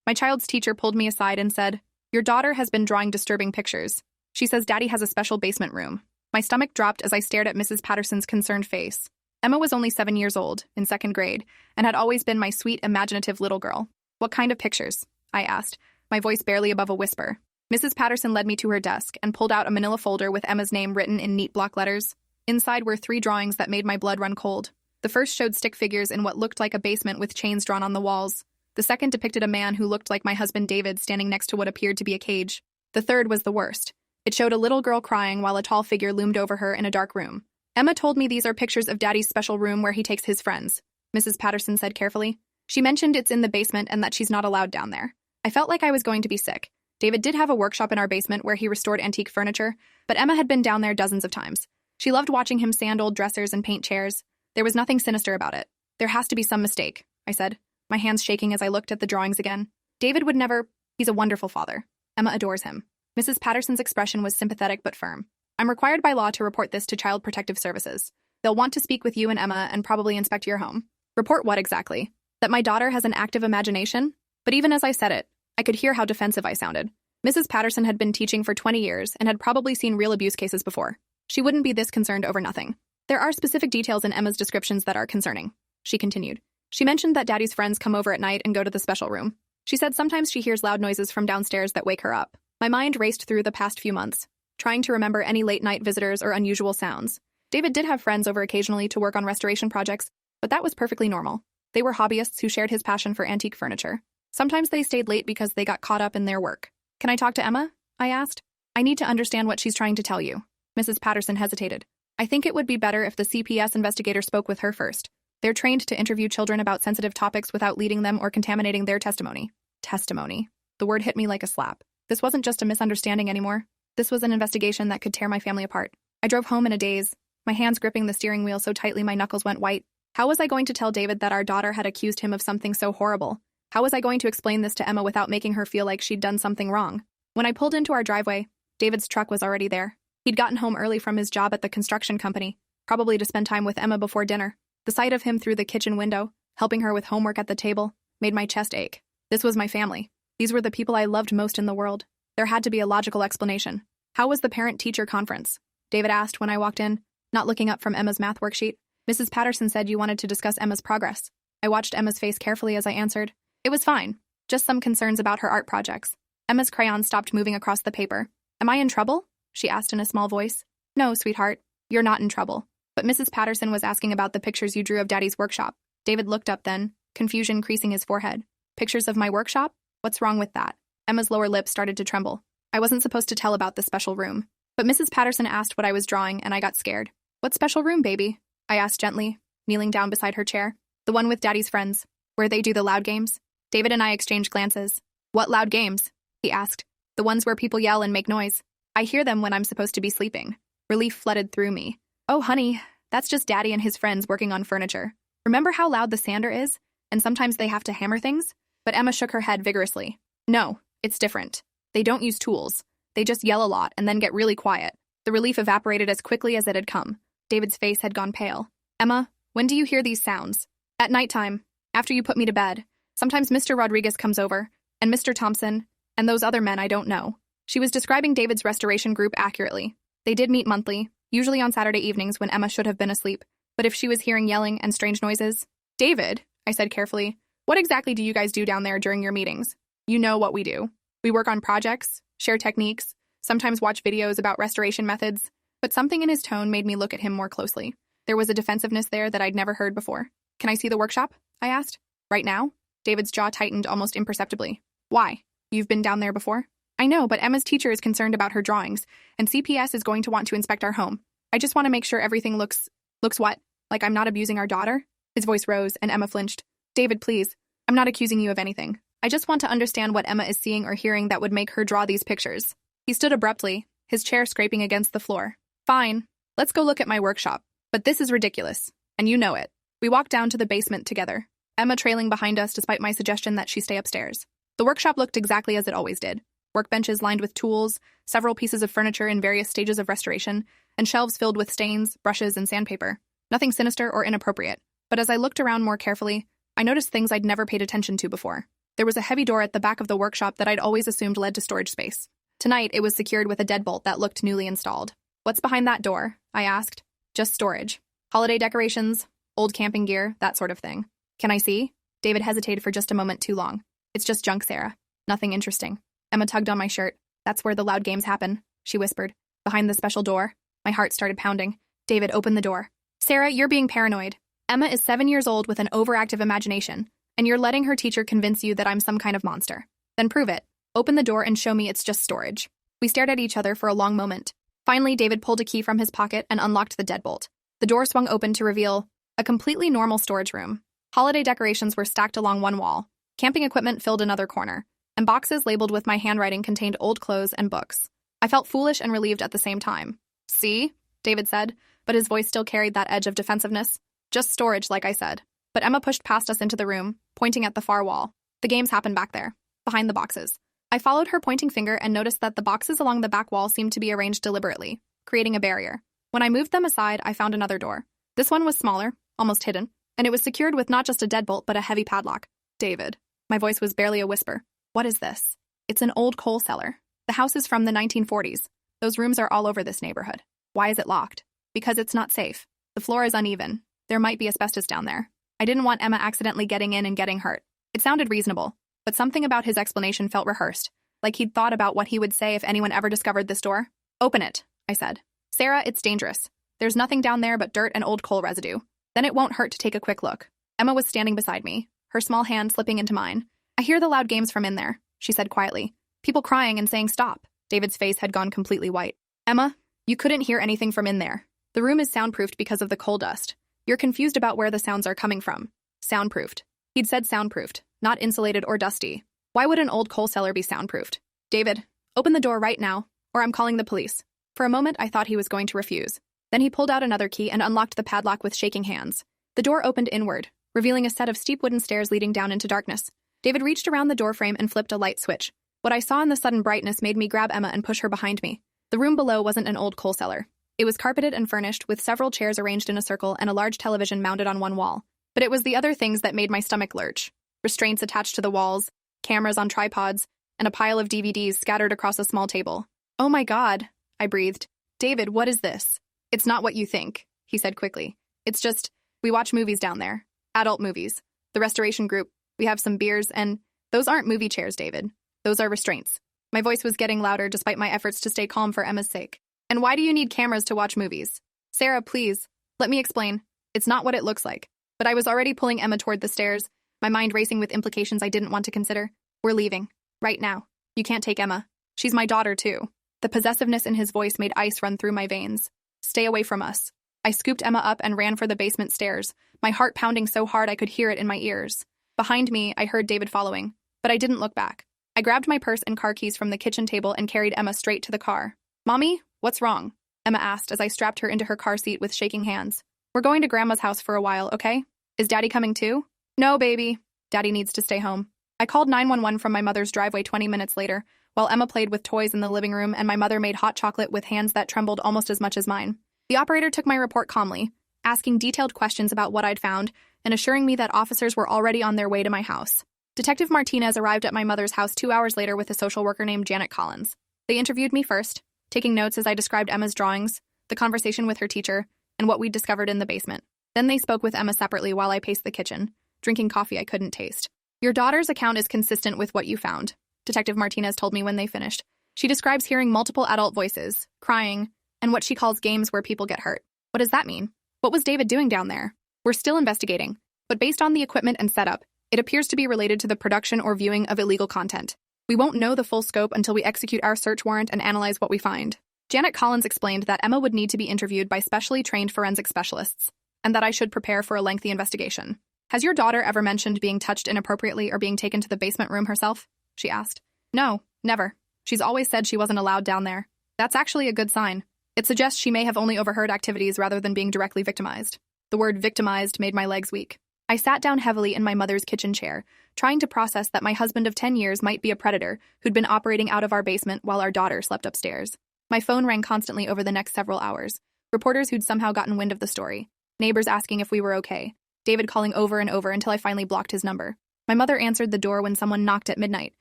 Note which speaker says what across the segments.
Speaker 1: My child's teacher pulled me aside and said, "Your daughter has been drawing disturbing pictures. She says Daddy has a special basement room." My stomach dropped as I stared at Mrs. Patterson's concerned face. Emma was only 7 years old, in second grade, and had always been my sweet, imaginative little girl. "What kind of pictures?" I asked, my voice barely above a whisper. Mrs. Patterson led me to her desk and pulled out a manila folder with Emma's name written in neat block letters. Inside were 3 drawings that made my blood run cold. The first showed stick figures in what looked like a basement with chains drawn on the walls. The second depicted a man who looked like my husband David standing next to what appeared to be a cage. The third was the worst. It showed a little girl crying while a tall figure loomed over her in a dark room. "Emma told me these are pictures of Daddy's special room where he takes his friends," Mrs. Patterson said carefully. "She mentioned it's in the basement and that she's not allowed down there." I felt like I was going to be sick. David did have a workshop in our basement where he restored antique furniture, but Emma had been down there dozens of times. She loved watching him sand old dressers and paint chairs. There was nothing sinister about it. "There has to be some mistake," I said, my hands shaking as I looked at the drawings again. "David would never— He's a wonderful father. Emma adores him." Mrs. Patterson's expression was sympathetic but firm. "I'm required by law to report this to Child Protective Services. They'll want to speak with you and Emma and probably inspect your home." "Report what exactly? That my daughter has an active imagination?" But even as I said it, I could hear how defensive I sounded. Mrs. Patterson had been teaching for 20 years and had probably seen real abuse cases before. She wouldn't be this concerned over nothing. "There are specific details in Emma's descriptions that are concerning," she continued. "She mentioned that Daddy's friends come over at night and go to the special room. She said sometimes she hears loud noises from downstairs that wake her up." My mind raced through the past few months, trying to remember any late-night visitors or unusual sounds. David did have friends over occasionally to work on restoration projects, but that was perfectly normal. They were hobbyists who shared his passion for antique furniture. Sometimes they stayed late because they got caught up in their work. "Can I talk to Emma?" I asked. "I need to understand what she's trying to tell you." Mrs. Patterson hesitated. "I think it would be better if the CPS investigator spoke with her first. They're trained to interview children about sensitive topics without leading them or contaminating their testimony." Testimony. The word hit me like a slap. This wasn't just a misunderstanding anymore. This was an investigation that could tear my family apart. I drove home in a daze, my hands gripping the steering wheel so tightly my knuckles went white. How was I going to tell David that our daughter had accused him of something so horrible? How was I going to explain this to Emma without making her feel like she'd done something wrong? When I pulled into our driveway, David's truck was already there. He'd gotten home early from his job at the construction company, probably to spend time with Emma before dinner. The sight of him through the kitchen window, helping her with homework at the table, made my chest ache. This was my family. These were the people I loved most in the world. There had to be a logical explanation. "How was the parent-teacher conference?" David asked when I walked in, not looking up from Emma's math worksheet. "Mrs. Patterson said you wanted to discuss Emma's progress." I watched Emma's face carefully as I answered. "It was fine. Just some concerns about her art projects." Emma's crayon stopped moving across the paper. "Am I in trouble?" she asked in a small voice. "No, sweetheart. You're not in trouble. But Mrs. Patterson was asking about the pictures you drew of Daddy's workshop." David looked up then, confusion creasing his forehead. "Pictures of my workshop? What's wrong with that?" Emma's lower lip started to tremble. I wasn't supposed to tell about the special room. But Mrs. Patterson asked what I was drawing, and I got scared. "What special room, baby?" I asked gently, kneeling down beside her chair. "The one with Daddy's friends, where they do the loud games." David and I exchanged glances. "What loud games?" he asked. "The ones where people yell and make noise. I hear them when I'm supposed to be sleeping." Relief flooded through me. "Oh, honey, that's just Daddy and his friends working on furniture. Remember how loud the sander is? And sometimes they have to hammer things?" But Emma shook her head vigorously. "No, it's different. They don't use tools. They just yell a lot and then get really quiet." The relief evaporated as quickly as it had come. David's face had gone pale. "Emma, when do you hear these sounds?" "At nighttime, after you put me to bed. Sometimes Mr. Rodriguez comes over, and Mr. Thompson, and those other men I don't know." She was describing David's restoration group accurately. They did meet monthly, usually on Saturday evenings when Emma should have been asleep. But if she was hearing yelling and strange noises— "David," I said carefully, "what exactly do you guys do down there during your meetings?" "You know what we do. We work on projects, share techniques, sometimes watch videos about restoration methods." But something in his tone made me look at him more closely. There was a defensiveness there that I'd never heard before. "Can I see the workshop?" I asked. "Right now?" David's jaw tightened almost imperceptibly. "Why? You've been down there before?" "I know, but Emma's teacher is concerned about her drawings, and CPS is going to want to inspect our home. I just want to make sure everything looks what? Like I'm not abusing our daughter?" His voice rose, and Emma flinched. "David, please. I'm not accusing you of anything. I just want to understand what Emma is seeing or hearing that would make her draw these pictures." He stood abruptly, his chair scraping against the floor. "Fine. Let's go look at my workshop. But this is ridiculous, and you know it." We walked down to the basement together, Emma trailing behind us despite my suggestion that she stay upstairs. The workshop looked exactly as it always did. Workbenches lined with tools, several pieces of furniture in various stages of restoration, and shelves filled with stains, brushes, and sandpaper. Nothing sinister or inappropriate. But as I looked around more carefully, I noticed things I'd never paid attention to before. There was a heavy door at the back of the workshop that I'd always assumed led to storage space. Tonight, it was secured with a deadbolt that looked newly installed. "What's behind that door?" I asked. "Just storage. Holiday decorations, old camping gear, that sort of thing." "Can I see?" David hesitated for just a moment too long. "It's just junk, Sarah. Nothing interesting." Emma tugged on my shirt. "That's where the loud games happen," she whispered. "Behind the special door." My heart started pounding. David opened the door. "Sarah, you're being paranoid. Emma is 7 years old with an overactive imagination, and you're letting her teacher convince you that I'm some kind of monster. Then prove it. Open the door and show me it's just storage." We stared at each other for a long moment. Finally, David pulled a key from his pocket and unlocked the deadbolt. The door swung open to reveal a completely normal storage room. Holiday decorations were stacked along one wall. Camping equipment filled another corner, and boxes labeled with my handwriting contained old clothes and books. I felt foolish and relieved at the same time. "See?" David said, but his voice still carried that edge of defensiveness. "Just storage, like I said." But Emma pushed past us into the room, pointing at the far wall. "The games happen back there, behind the boxes." I followed her pointing finger and noticed that the boxes along the back wall seemed to be arranged deliberately, creating a barrier. When I moved them aside, I found another door. This one was smaller, almost hidden, and it was secured with not just a deadbolt but a heavy padlock. "David." My voice was barely a whisper. "What is this?" "It's an old coal cellar. The house is from the 1940s. Those rooms are all over this neighborhood." "Why is it locked?" "Because it's not safe. The floor is uneven. There might be asbestos down there." I didn't want Emma accidentally getting in and getting hurt. It sounded reasonable, but something about his explanation felt rehearsed, like he'd thought about what he would say if anyone ever discovered this door. "Open it," I said. "Sarah, it's dangerous. There's nothing down there but dirt and old coal residue. Then it won't hurt to take a quick look." Emma was standing beside me, her small hand slipping into mine. "I hear the loud games from in there," she said quietly. "People crying and saying stop." David's face had gone completely white. "Emma, you couldn't hear anything from in there. The room is soundproofed because of the coal dust. You're confused about where the sounds are coming from." "Soundproofed." He'd said soundproofed, not insulated or dusty. Why would an old coal cellar be soundproofed? "David, open the door right now, or I'm calling the police." For a moment, I thought he was going to refuse. Then he pulled out another key and unlocked the padlock with shaking hands. The door opened inward, revealing a set of steep wooden stairs leading down into darkness. David reached around the doorframe and flipped a light switch. What I saw in the sudden brightness made me grab Emma and push her behind me. The room below wasn't an old coal cellar. It was carpeted and furnished, with several chairs arranged in a circle and a large television mounted on one wall. But it was the other things that made my stomach lurch. Restraints attached to the walls, cameras on tripods, and a pile of DVDs scattered across a small table. "Oh my God," I breathed. "David, what is this?" "It's not what you think," he said quickly. "It's just, we watch movies down there. Adult movies. The restoration group. We have some beers, and those aren't movie chairs, David. Those are restraints." My voice was getting louder despite my efforts to stay calm for Emma's sake. "And why do you need cameras to watch movies?" "Sarah, please. Let me explain. It's not what it looks like." But I was already pulling Emma toward the stairs, my mind racing with implications I didn't want to consider. "We're leaving. Right now. You can't take Emma. She's my daughter, too." The possessiveness in his voice made ice run through my veins. "Stay away from us." I scooped Emma up and ran for the basement stairs, my heart pounding so hard I could hear it in my ears. Behind me, I heard David following, but I didn't look back. I grabbed my purse and car keys from the kitchen table and carried Emma straight to the car. "Mommy, what's wrong?" Emma asked as I strapped her into her car seat with shaking hands. "We're going to Grandma's house for a while, okay? Is Daddy coming too?" "No, baby. Daddy needs to stay home." I called 911 from my mother's driveway 20 minutes later, while Emma played with toys in the living room and my mother made hot chocolate with hands that trembled almost as much as mine. The operator took my report calmly, asking detailed questions about what I'd found and assuring me that officers were already on their way to my house. Detective Martinez arrived at my mother's house 2 hours later with a social worker named Janet Collins. They interviewed me first, taking notes as I described Emma's drawings, the conversation with her teacher, and what we'd discovered in the basement. Then they spoke with Emma separately while I paced the kitchen, drinking coffee I couldn't taste. "Your daughter's account is consistent with what you found," Detective Martinez told me when they finished. "She describes hearing multiple adult voices, crying, and what she calls games where people get hurt." "What does that mean? What was David doing down there?" "We're still investigating, but based on the equipment and setup, it appears to be related to the production or viewing of illegal content. We won't know the full scope until we execute our search warrant and analyze what we find." Janet Collins explained that Emma would need to be interviewed by specially trained forensic specialists, and that I should prepare for a lengthy investigation. "Has your daughter ever mentioned being touched inappropriately or being taken to the basement room herself?" she asked. "No, never. She's always said she wasn't allowed down there." "That's actually a good sign. It suggests she may have only overheard activities rather than being directly victimized." The word victimized made my legs weak. I sat down heavily in my mother's kitchen chair, trying to process that my husband of 10 years might be a predator who'd been operating out of our basement while our daughter slept upstairs. My phone rang constantly over the next several hours. Reporters who'd somehow gotten wind of the story. Neighbors asking if we were okay. David calling over and over until I finally blocked his number. My mother answered the door when someone knocked at midnight,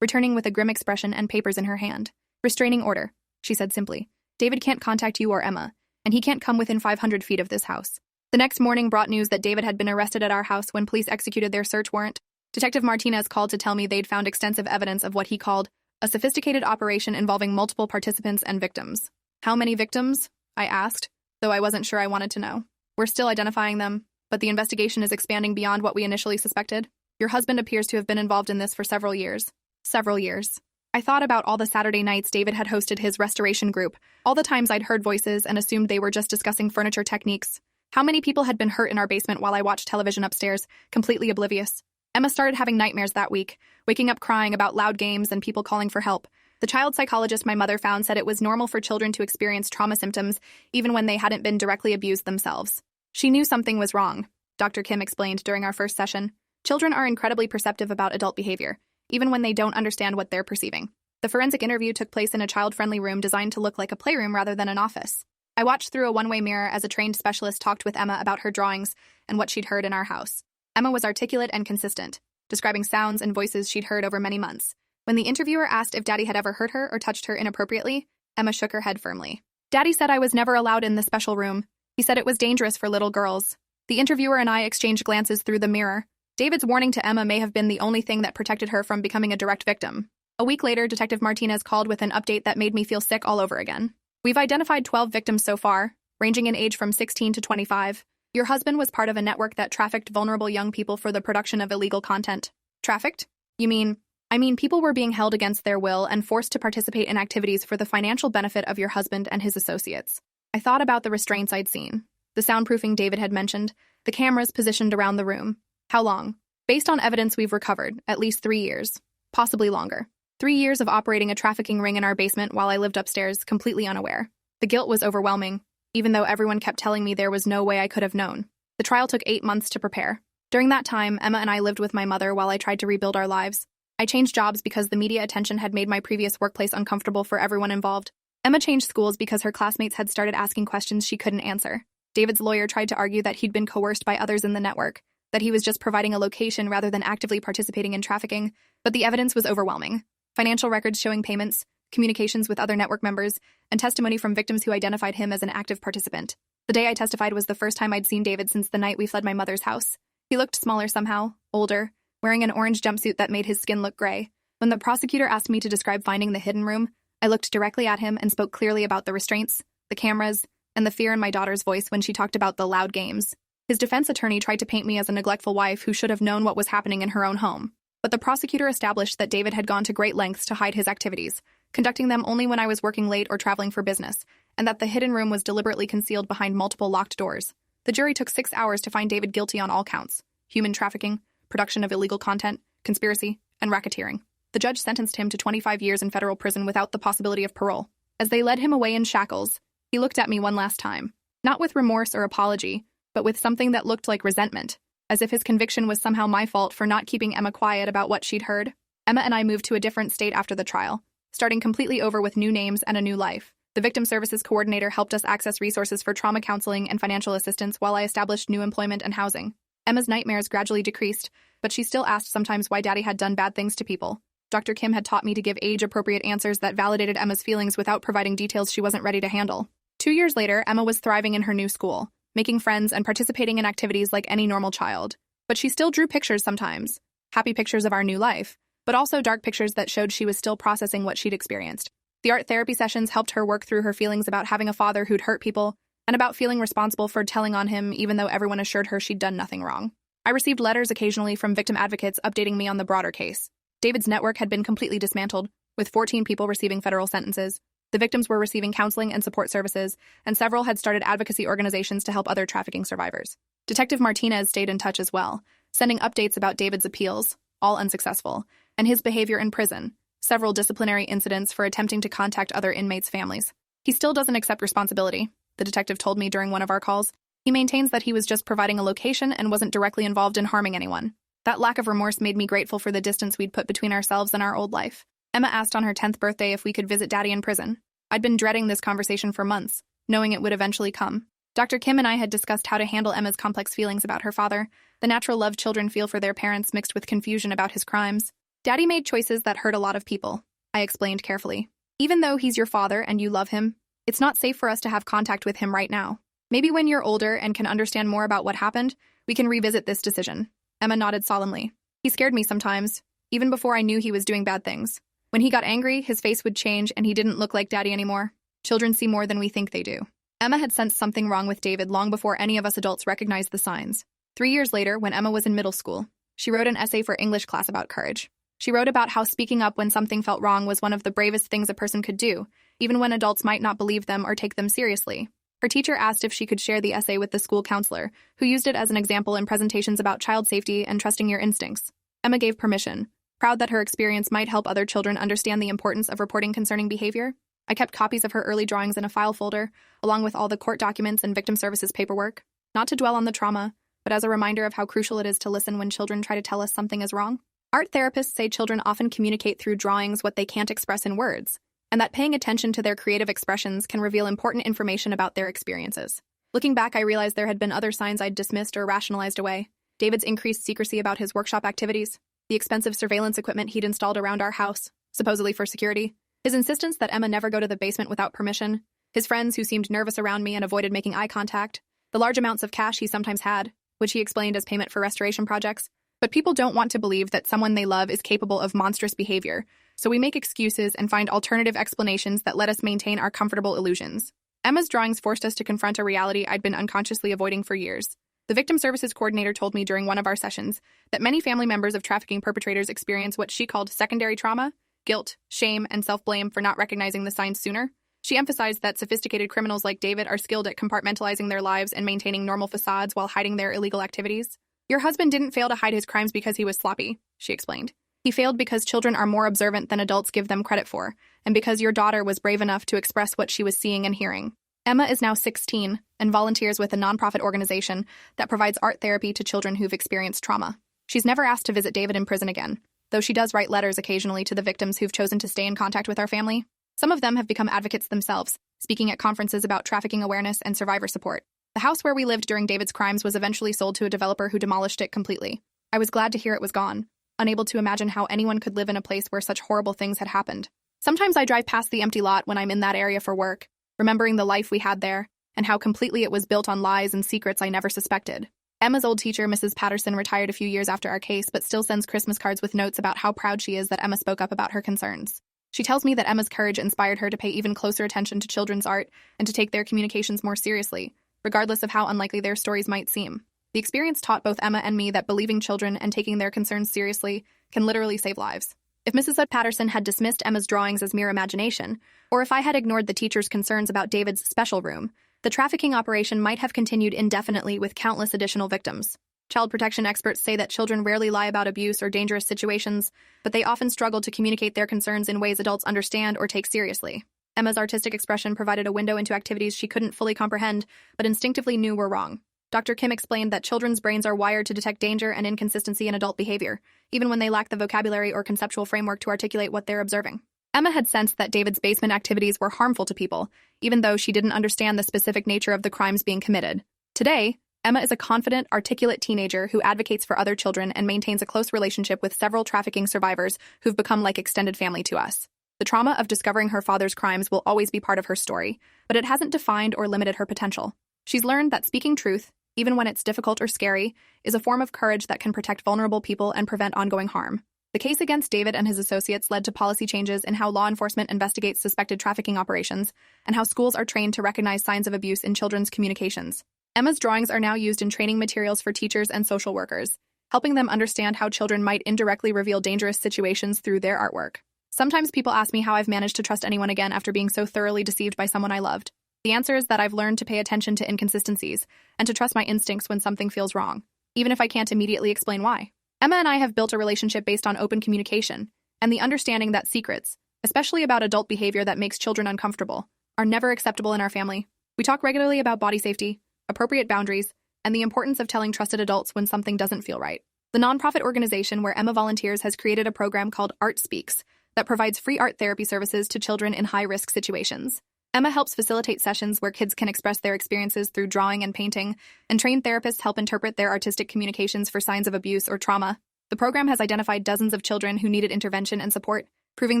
Speaker 1: returning with a grim expression and papers in her hand. "Restraining order," she said simply. "David can't contact you or Emma, and he can't come within 500 feet of this house." The next morning brought news that David had been arrested at our house when police executed their search warrant. Detective Martinez called to tell me they'd found extensive evidence of what he called a sophisticated operation involving multiple participants and victims. "How many victims?" I asked, though I wasn't sure I wanted to know. "We're still identifying them, but the investigation is expanding beyond what we initially suspected. Your husband appears to have been involved in this for several years." Several years. I thought about all the Saturday nights David had hosted his restoration group, all the times I'd heard voices and assumed they were just discussing furniture techniques. How many people had been hurt in our basement while I watched television upstairs, completely oblivious? Emma started having nightmares that week, waking up crying about loud games and people calling for help. The child psychologist my mother found said it was normal for children to experience trauma symptoms even when they hadn't been directly abused themselves. She knew something was wrong, Dr. Kim explained during our first session. Children are incredibly perceptive about adult behavior, even when they don't understand what they're perceiving. The forensic interview took place in a child-friendly room designed to look like a playroom rather than an office. I watched through a one-way mirror as a trained specialist talked with Emma about her drawings and what she'd heard in our house. Emma was articulate and consistent, describing sounds and voices she'd heard over many months. When the interviewer asked if Daddy had ever hurt her or touched her inappropriately, Emma shook her head firmly. "Daddy said I was never allowed in the special room. He said it was dangerous for little girls." The interviewer and I exchanged glances through the mirror. David's warning to Emma may have been the only thing that protected her from becoming a direct victim. A week later, Detective Martinez called with an update that made me feel sick all over again. "We've identified 12 victims so far, ranging in age from 16 to 25. Your husband was part of a network that trafficked vulnerable young people for the production of illegal content." "Trafficked? You mean?" "I mean, people were being held against their will and forced to participate in activities for the financial benefit of your husband and his associates." I thought about the restraints I'd seen, the soundproofing David had mentioned, the cameras positioned around the room. How long? Based on evidence we've recovered, at least 3 years, possibly longer. 3 years of operating a trafficking ring in our basement while I lived upstairs, completely unaware. The guilt was overwhelming, even though everyone kept telling me there was no way I could have known. The trial took 8 months to prepare. During that time, Emma and I lived with my mother while I tried to rebuild our lives. I changed jobs because the media attention had made my previous workplace uncomfortable for everyone involved. Emma changed schools because her classmates had started asking questions she couldn't answer. David's lawyer tried to argue that he'd been coerced by others in the network, that he was just providing a location rather than actively participating in trafficking, but the evidence was overwhelming. Financial records showing payments, communications with other network members, and testimony from victims who identified him as an active participant. The day I testified was the first time I'd seen David since the night we fled my mother's house. He looked smaller somehow, older, wearing an orange jumpsuit that made his skin look gray. When the prosecutor asked me to describe finding the hidden room, I looked directly at him and spoke clearly about the restraints, the cameras, and the fear in my daughter's voice when she talked about the loud games. His defense attorney tried to paint me as a neglectful wife who should have known what was happening in her own home. But the prosecutor established that David had gone to great lengths to hide his activities, conducting them only when I was working late or traveling for business, and that the hidden room was deliberately concealed behind multiple locked doors. The jury took 6 hours to find David guilty on all counts: human trafficking, production of illegal content, conspiracy, and racketeering. The judge sentenced him to 25 years in federal prison without the possibility of parole. As they led him away in shackles, he looked at me one last time, not with remorse or apology, but with something that looked like resentment, as if his conviction was somehow my fault for not keeping Emma quiet about what she'd heard. Emma and I moved to a different state after the trial, starting completely over with new names and a new life. The Victim Services Coordinator helped us access resources for trauma counseling and financial assistance while I established new employment and housing. Emma's nightmares gradually decreased, but she still asked sometimes why Daddy had done bad things to people. Dr. Kim had taught me to give age-appropriate answers that validated Emma's feelings without providing details she wasn't ready to handle. 2 years later, Emma was thriving in her new school, making friends and participating in activities like any normal child. But she still drew pictures sometimes, happy pictures of our new life, but also dark pictures that showed she was still processing what she'd experienced. The art therapy sessions helped her work through her feelings about having a father who'd hurt people, and about feeling responsible for telling on him even though everyone assured her she'd done nothing wrong. I received letters occasionally from victim advocates updating me on the broader case. David's network had been completely dismantled, with 14 people receiving federal sentences. The victims were receiving counseling and support services, and several had started advocacy organizations to help other trafficking survivors. Detective Martinez stayed in touch as well, sending updates about David's appeals, all unsuccessful, and his behavior in prison, several disciplinary incidents for attempting to contact other inmates' families. He still doesn't accept responsibility, the detective told me during one of our calls. He maintains that he was just providing a location and wasn't directly involved in harming anyone. That lack of remorse made me grateful for the distance we'd put between ourselves and our old life. Emma asked on her 10th birthday if we could visit Daddy in prison. I'd been dreading this conversation for months, knowing it would eventually come. Dr. Kim and I had discussed how to handle Emma's complex feelings about her father, the natural love children feel for their parents mixed with confusion about his crimes. Daddy made choices that hurt a lot of people, I explained carefully. Even though he's your father and you love him, it's not safe for us to have contact with him right now. Maybe when you're older and can understand more about what happened, we can revisit this decision. Emma nodded solemnly. He scared me sometimes, even before I knew he was doing bad things. When he got angry, his face would change and he didn't look like Daddy anymore. Children see more than we think they do. Emma had sensed something wrong with David long before any of us adults recognized the signs. 3 years later, when Emma was in middle school, she wrote an essay for English class about courage. She wrote about how speaking up when something felt wrong was one of the bravest things a person could do, even when adults might not believe them or take them seriously. Her teacher asked if she could share the essay with the school counselor, who used it as an example in presentations about child safety and trusting your instincts. Emma gave permission, proud that her experience might help other children understand the importance of reporting concerning behavior. I kept copies of her early drawings in a file folder, along with all the court documents and victim services paperwork, not to dwell on the trauma, but as a reminder of how crucial it is to listen when children try to tell us something is wrong. Art therapists say children often communicate through drawings what they can't express in words, and that paying attention to their creative expressions can reveal important information about their experiences. Looking back, I realized there had been other signs I'd dismissed or rationalized away. David's increased secrecy about his workshop activities, the expensive surveillance equipment he'd installed around our house, supposedly for security, his insistence that Emma never go to the basement without permission, his friends who seemed nervous around me and avoided making eye contact, the large amounts of cash he sometimes had, which he explained as payment for restoration projects. But people don't want to believe that someone they love is capable of monstrous behavior, so we make excuses and find alternative explanations that let us maintain our comfortable illusions. Emma's drawings forced us to confront a reality I'd been unconsciously avoiding for years. The victim services coordinator told me during one of our sessions that many family members of trafficking perpetrators experience what she called secondary trauma, guilt, shame, and self-blame for not recognizing the signs sooner. She emphasized that sophisticated criminals like David are skilled at compartmentalizing their lives and maintaining normal facades while hiding their illegal activities. Your husband didn't fail to hide his crimes because he was sloppy, she explained. He failed because children are more observant than adults give them credit for, and because your daughter was brave enough to express what she was seeing and hearing. Emma is now 16 and volunteers with a nonprofit organization that provides art therapy to children who've experienced trauma. She's never asked to visit David in prison again, though she does write letters occasionally to the victims who've chosen to stay in contact with our family. Some of them have become advocates themselves, speaking at conferences about trafficking awareness and survivor support. The house where we lived during David's crimes was eventually sold to a developer who demolished it completely. I was glad to hear it was gone, unable to imagine how anyone could live in a place where such horrible things had happened. Sometimes I drive past the empty lot when I'm in that area for work, remembering the life we had there, and how completely it was built on lies and secrets I never suspected. Emma's old teacher, Mrs. Patterson, retired a few years after our case, but still sends Christmas cards with notes about how proud she is that Emma spoke up about her concerns. She tells me that Emma's courage inspired her to pay even closer attention to children's art and to take their communications more seriously, regardless of how unlikely their stories might seem. The experience taught both Emma and me that believing children and taking their concerns seriously can literally save lives. If Mrs. Patterson had dismissed Emma's drawings as mere imagination, or if I had ignored the teacher's concerns about David's special room, the trafficking operation might have continued indefinitely with countless additional victims. Child protection experts say that children rarely lie about abuse or dangerous situations, but they often struggle to communicate their concerns in ways adults understand or take seriously. Emma's artistic expression provided a window into activities she couldn't fully comprehend, but instinctively knew were wrong. Dr. Kim explained that children's brains are wired to detect danger and inconsistency in adult behavior, even when they lack the vocabulary or conceptual framework to articulate what they're observing. Emma had sensed that David's basement activities were harmful to people, even though she didn't understand the specific nature of the crimes being committed. Today, Emma is a confident, articulate teenager who advocates for other children and maintains a close relationship with several trafficking survivors who've become like extended family to us. The trauma of discovering her father's crimes will always be part of her story, but it hasn't defined or limited her potential. She's learned that speaking truth, even when it's difficult or scary, is a form of courage that can protect vulnerable people and prevent ongoing harm. The case against David and his associates led to policy changes in how law enforcement investigates suspected trafficking operations and how schools are trained to recognize signs of abuse in children's communications. Emma's drawings are now used in training materials for teachers and social workers, helping them understand how children might indirectly reveal dangerous situations through their artwork. Sometimes people ask me how I've managed to trust anyone again after being so thoroughly deceived by someone I loved. The answer is that I've learned to pay attention to inconsistencies and to trust my instincts when something feels wrong, even if I can't immediately explain why. Emma and I have built a relationship based on open communication and the understanding that secrets, especially about adult behavior that makes children uncomfortable, are never acceptable in our family. We talk regularly about body safety, appropriate boundaries, and the importance of telling trusted adults when something doesn't feel right. The nonprofit organization where Emma volunteers has created a program called Art Speaks that provides free art therapy services to children in high-risk situations. Emma helps facilitate sessions where kids can express their experiences through drawing and painting, and trained therapists help interpret their artistic communications for signs of abuse or trauma. The program has identified dozens of children who needed intervention and support, proving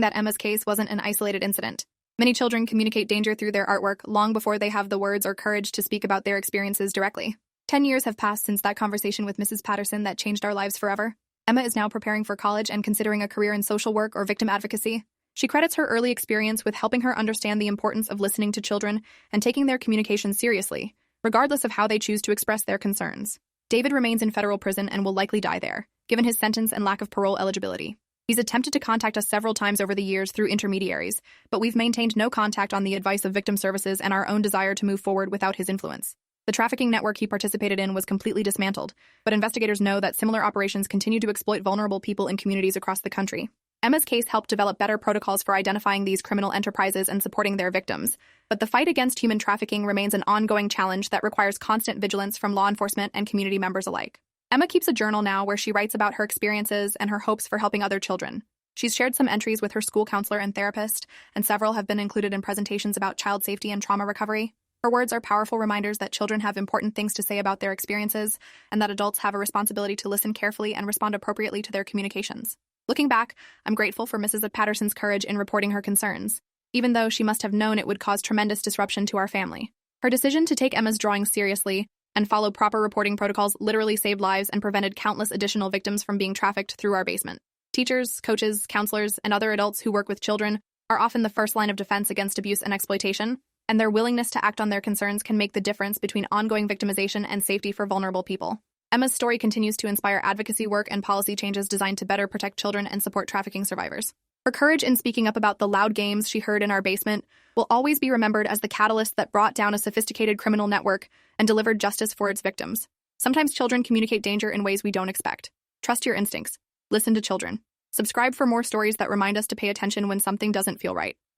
Speaker 1: that Emma's case wasn't an isolated incident. Many children communicate danger through their artwork long before they have the words or courage to speak about their experiences directly. 10 years have passed since that conversation with Mrs. Patterson that changed our lives forever. Emma is now preparing for college and considering a career in social work or victim advocacy. She credits her early experience with helping her understand the importance of listening to children and taking their communication seriously, regardless of how they choose to express their concerns. David remains in federal prison and will likely die there, given his sentence and lack of parole eligibility. He's attempted to contact us several times over the years through intermediaries, but we've maintained no contact on the advice of victim services and our own desire to move forward without his influence. The trafficking network he participated in was completely dismantled, but investigators know that similar operations continue to exploit vulnerable people in communities across the country. Emma's case helped develop better protocols for identifying these criminal enterprises and supporting their victims, but the fight against human trafficking remains an ongoing challenge that requires constant vigilance from law enforcement and community members alike. Emma keeps a journal now where she writes about her experiences and her hopes for helping other children. She's shared some entries with her school counselor and therapist, and several have been included in presentations about child safety and trauma recovery. Her words are powerful reminders that children have important things to say about their experiences, and that adults have a responsibility to listen carefully and respond appropriately to their communications. Looking back, I'm grateful for Mrs. Patterson's courage in reporting her concerns, even though she must have known it would cause tremendous disruption to our family. Her decision to take Emma's drawings seriously and follow proper reporting protocols literally saved lives and prevented countless additional victims from being trafficked through our basement. Teachers, coaches, counselors, and other adults who work with children are often the first line of defense against abuse and exploitation, and their willingness to act on their concerns can make the difference between ongoing victimization and safety for vulnerable people. Emma's story continues to inspire advocacy work and policy changes designed to better protect children and support trafficking survivors. Her courage in speaking up about the loud games she heard in our basement will always be remembered as the catalyst that brought down a sophisticated criminal network and delivered justice for its victims. Sometimes children communicate danger in ways we don't expect. Trust your instincts. Listen to children. Subscribe for more stories that remind us to pay attention when something doesn't feel right.